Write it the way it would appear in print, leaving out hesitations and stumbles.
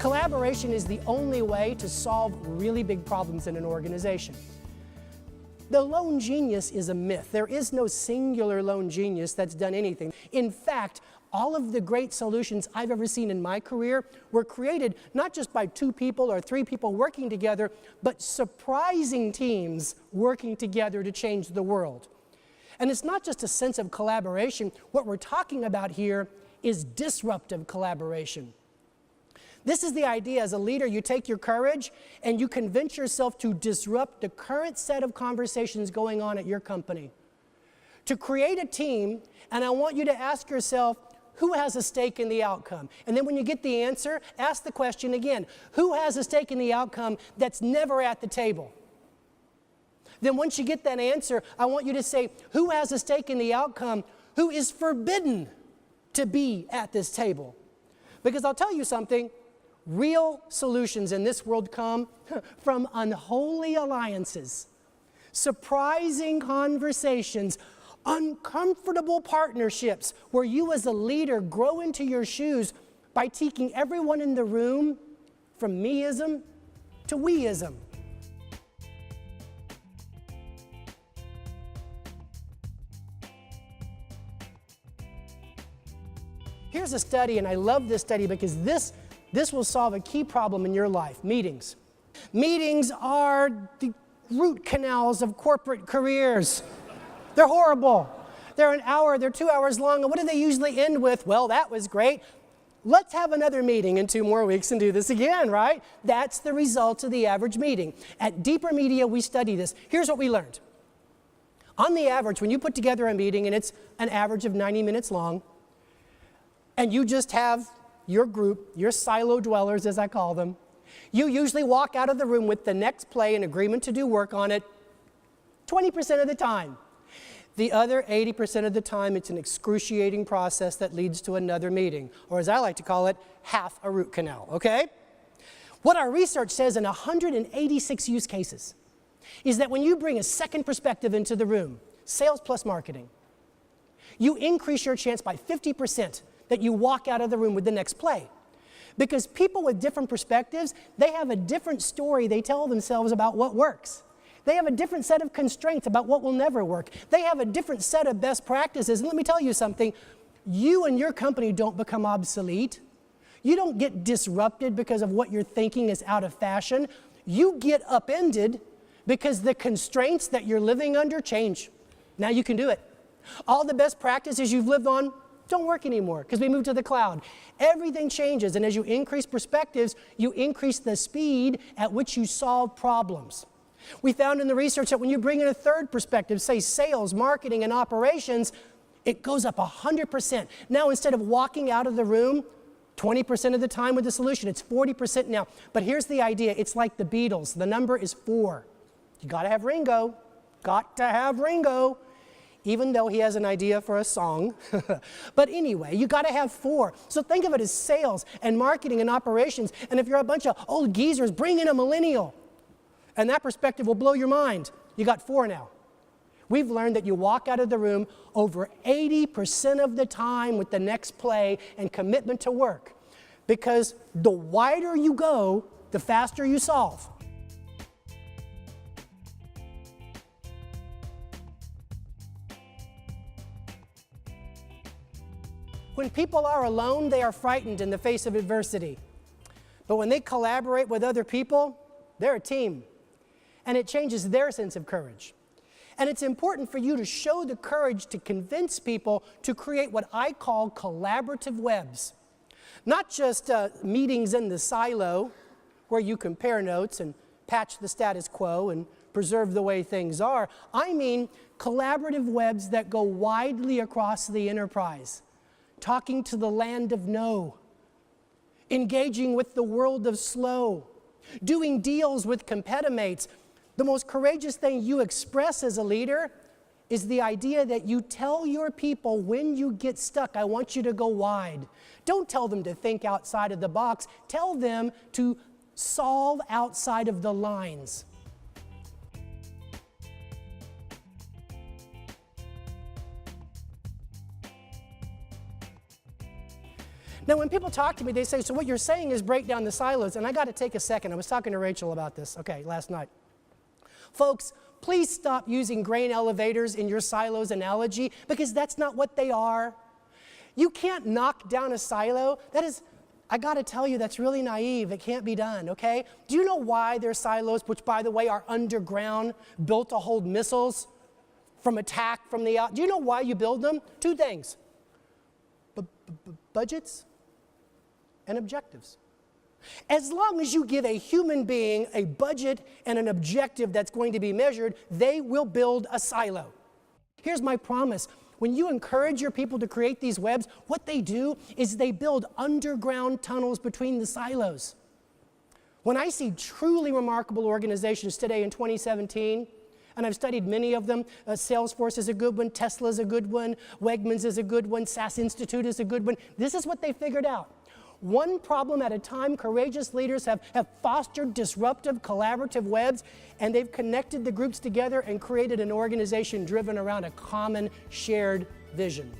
Collaboration is the only way to solve really big problems in an organization. The lone genius is a myth. There is no singular lone genius that's done anything. In fact, all of the great solutions I've ever seen in my career were created not just by 2 people or 3 people working together, but surprising teams working together to change the world. And it's not just a sense of collaboration. What we're talking about here is disruptive collaboration. This is the idea, as a leader, you take your courage and you convince yourself to disrupt the current set of conversations going on at your company. To create a team, and I want you to ask yourself, who has a stake in the outcome? And then when you get the answer, ask the question again, who has a stake in the outcome that's never at the table? Then once you get that answer, I want you to say, who has a stake in the outcome who is forbidden to be at this table? Because I'll tell you something, real solutions in this world come from unholy alliances, surprising conversations, uncomfortable partnerships where you as a leader grow into your shoes by taking everyone in the room from meism to weism. Here's a study, and I love this study because this will solve a key problem in your life, meetings. Meetings are the root canals of corporate careers. They're horrible. They're an hour, they're 2 hours long, and what do they usually end with? Well, that was great. Let's have another meeting in 2 more weeks and do this again, right? That's the result of the average meeting. At Deeper Media, we study this. Here's what we learned. On the average, when you put together a meeting, and it's an average of 90 minutes long, and you just have your group, your silo dwellers, as I call them, you usually walk out of the room with the next play and agreement to do work on it 20% of the time. The other 80% of the time, it's an excruciating process that leads to another meeting, or as I like to call it, half a root canal, okay? What our research says in 186 use cases is that when you bring a second perspective into the room, sales plus marketing, you increase your chance by 50% that you walk out of the room with the next play. Because people with different perspectives, they have a different story they tell themselves about what works. They have a different set of constraints about what will never work. They have a different set of best practices. And let me tell you something, you and your company don't become obsolete. You don't get disrupted because of what you're thinking is out of fashion. You get upended because the constraints that you're living under change. Now you can do it. All the best practices you've lived on don't work anymore because we moved to the cloud. Everything changes, and as you increase perspectives, you increase the speed at which you solve problems. We found in the research that when you bring in a third perspective, say sales, marketing, and operations, it goes up 100%. Now, instead of walking out of the room 20% of the time with the solution, it's 40% now. But here's the idea. It's like the Beatles. The number is 4. You got to have Ringo. Got to have Ringo. Even though he has an idea for a song. But anyway, you got to have 4. So think of it as sales and marketing and operations. And if you're a bunch of old geezers, bring in a millennial. And that perspective will blow your mind. You got 4 now. We've learned that you walk out of the room over 80% of the time with the next play and commitment to work. Because the wider you go, the faster you solve. When people are alone, they are frightened in the face of adversity. But when they collaborate with other people, they're a team. And it changes their sense of courage. And it's important for you to show the courage to convince people to create what I call collaborative webs. Not just meetings in the silo where you compare notes and patch the status quo and preserve the way things are. I mean collaborative webs that go widely across the enterprise, talking to the land of no, engaging with the world of slow, doing deals with competimates. The most courageous thing you express as a leader is the idea that you tell your people when you get stuck, I want you to go wide. Don't tell them to think outside of the box. Tell them to solve outside of the lines. Now, when people talk to me, they say, so what you're saying is break down the silos, and I got to take a second. I was talking to Rachel about this, last night. Folks, please stop using grain elevators in your silos analogy, because that's not what they are. You can't knock down a silo. That is, I got to tell you, that's really naive. It can't be done, okay? Do you know why there's silos, which, by the way, are underground, built to hold missiles from attack from the out? Do you know why you build them? Two things. Budgets and objectives. As long as you give a human being a budget and an objective that's going to be measured, they will build a silo. Here's my promise. When you encourage your people to create these webs, what they do is they build underground tunnels between the silos. When I see truly remarkable organizations today in 2017, and I've studied many of them, Salesforce is a good one, Tesla is a good one, Wegmans is a good one, SAS Institute is a good one. This is what they figured out. One problem at a time, courageous leaders have fostered disruptive, collaborative webs, and they've connected the groups together and created an organization driven around a common shared vision.